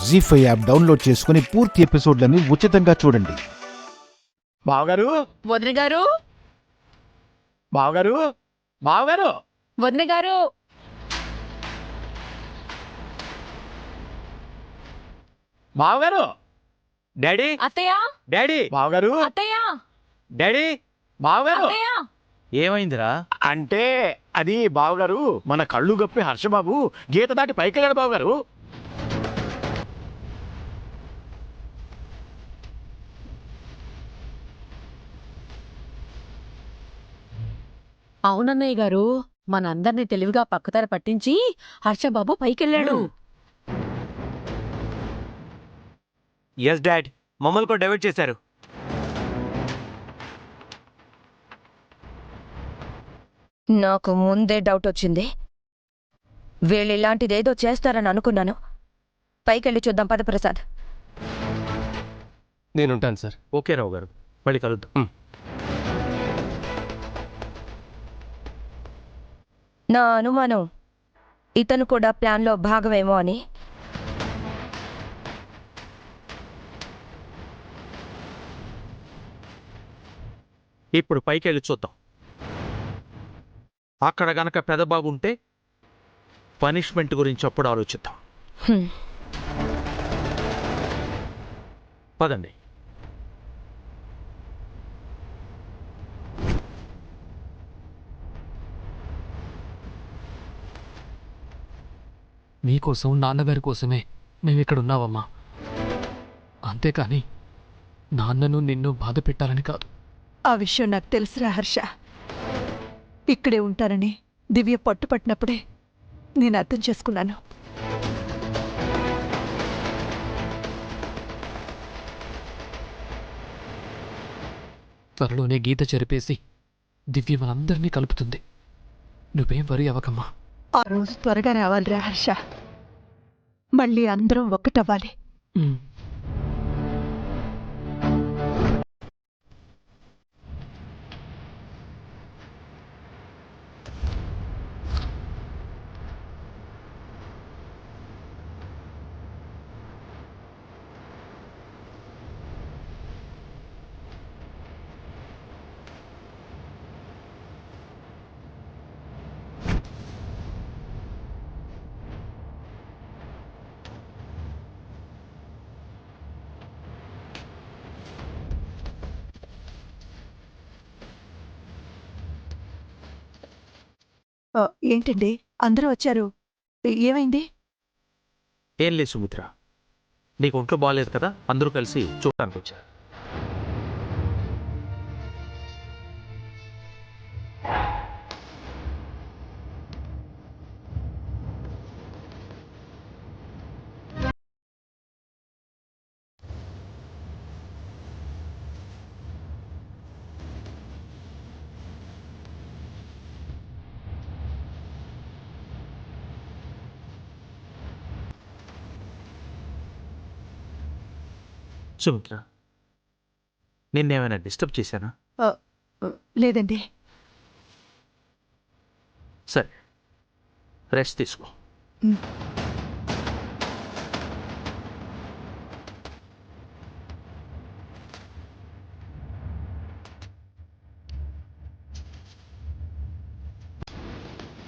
జీ5 app download చేసుకుని పూర్తి ఎపిసోడ్లని ఉచితంగా చూడండి. బావగారు వదిన గారు, బావగారు బావగారు వదిన గారు, బావగారు డాడీ అత్తయ్య, డాడీ బావగారు అత్తయ్య, డాడీ బావగారు అత్తయ్య. ఏమైందిరా? అంటే అది బావగారు మన కళ్ళు గప్పి హర్షబాబు గీత దాటి పైకి వెళ్ళాడు బావగారు. అవునన్నయ్య గారు, మనందర్నీ తెలివిగా పక్కదారి పట్టించి హర్షబాబు పైకెళ్ళాడు. ఎస్ డాడ్, మమ్మల్ని కూడా డైవర్ట్ చేశారు. నాకు ముందే డౌట్ వచ్చింది. వీళ్ళు ఇలాంటిదేదో చేస్తారని అనుకున్నాను. పైకెళ్ళి చూద్దాం పద ప్రసాద్. నేనుంటాను సార్. ఓకే రావు గారు, మళ్ళీ కలుద్దాం. నా అనుమానం ఇతను కూడా ప్లాన్లో భాగమేమో అని. ఇప్పుడు పైకి వెళ్ళి చూద్దాం. అక్కడ గనక పెదబాబు ఉంటే పనిష్మెంట్ గురించి అప్పుడు ఆలోచిద్దాం. హ్మ్. పదండి. మీకోసం, నాన్నగారి కోసమే మేమిక్కడ ఉన్నావమ్మా. అంతేకాని నాన్నను నిన్ను బాధ పెట్టాలని కాదు. ఆ విషయం నాకు తెలుసురా హర్ష. ఇక్కడే ఉంటానని దివ్య పట్టుపట్టినప్పుడే నేను అర్థం చేసుకున్నాను. త్వరలోనే గీత చెరిపేసి దివ్య మనందరినీ కలుపుతుంది. నువ్వేం వరి అవ్వకమ్మా. ఆ రోజు త్వరగా రావాలిరా హర్ష. మళ్ళీ అందరం ఒక్కటవ్వాలి. ఉమ్. ఏంటండి అందరూ వచ్చారు? ఏమైంది? ఏం లేదు సుమిత్ర, నీకు ఒంట్లో బాగాలేదు కదా, అందరూ కలిసి చూడటానికి వచ్చారు. సుమిత్ర, నిన్నేమైనా డిస్టర్బ్ చేశానా? లేదండి. సరే, రెస్ట్ తీసుకో. ఉమ్.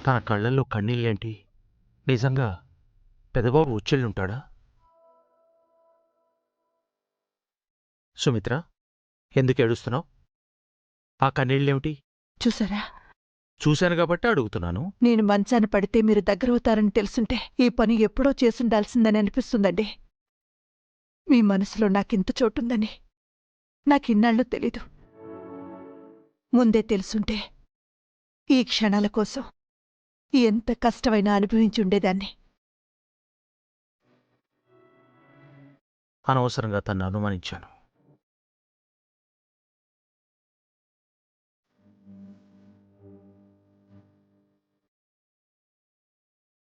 తన కళ్ళల్లో కన్నీళ్ళేంటి? నిజంగా పెదబాబు వచ్చేళ్ళుంటాడా? సుమిత్ర, ఎందుకు ఏడుస్తున్నావు? ఆ కన్నీళ్ళేమిటి? చూసారా, చూశాను కాబట్టి అడుగుతున్నాను. నేను మంచాన పడితే మీరు దగ్గరవుతారని తెలుసుంటే ఈ పని ఎప్పుడో చేసుండాల్సిందని అనిపిస్తుందండి. మీ మనసులో నాకింత చోటుందని నాకిన్నాళ్ళు తెలీదు. ముందే తెలుసుంటే ఈ క్షణాల కోసం ఎంత కష్టమైనా అనుభవించి ఉండేదాన్ని. అనవసరంగా తన్ను అనుమానించాను.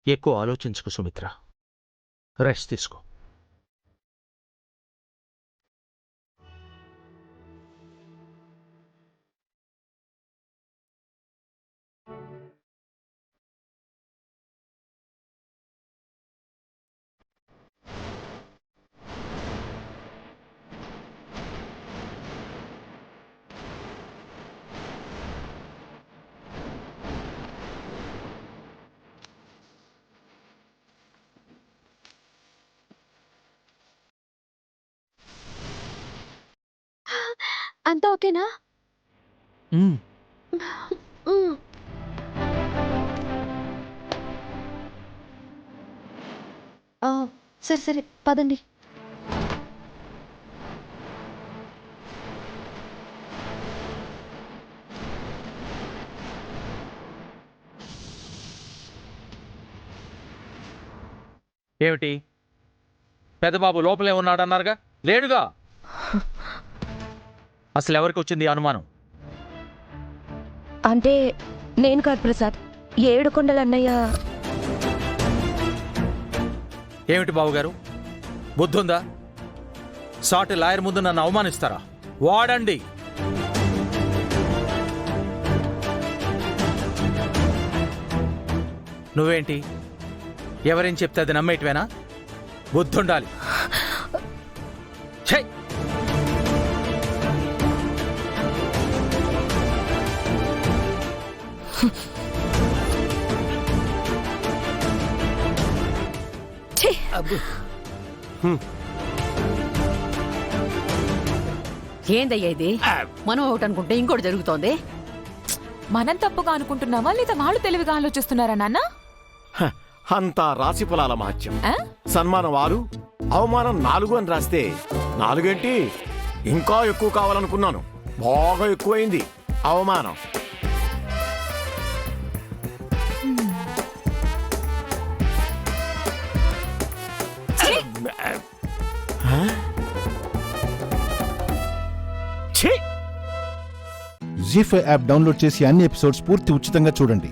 ఎక్కువ ఆలోచించుకు సుమిత్ర, రెస్ట్ తీసుకో. అంతా ఓకేనా? మ్మ్. మ్మ్. ఆ, సరే సరే పదండి. ఏమిటి పెద్దబాబు లోపలే ఉన్నాడన్నారుగా, లేడుగా. అసలు ఎవరికి వచ్చింది ఈ అనుమానం? అంటే నేను కాదు ప్రసాద్, ఏడుకొండల అన్నయ్య. ఏమిటి బాబుగారు, బుద్ధుందా? సాటి లాయర్ ముందు నన్ను అవమానిస్తారా? వాడండి. నువ్వేంటి, ఎవరేం చెప్తే అది నమ్మేటివేనా? బుద్ధుండాలి. ఛై! ఏందయ్యా ఇది? మనం ఒకటి అనుకుంటే ఇంకోటి జరుగుతోంది. మనం తప్పుగా అనుకుంటున్నావా లేదా వాళ్ళు తెలివిగా ఆలోచిస్తున్నారా నాన్న? అంతా రాశి ఫలాల మహత్యం. ఆ? సన్మానం 6, అవమానం 4 అని రాస్తే 4 ఏంటి, ఇంకా ఎక్కువ కావాలనుకున్నాను. బాగా ఎక్కువైంది అవమానం. జీ5 యాప్ డౌన్లోడ్ చేసి అన్ని ఎపిసోడ్స్ పూర్తి ఉచితంగా చూడండి.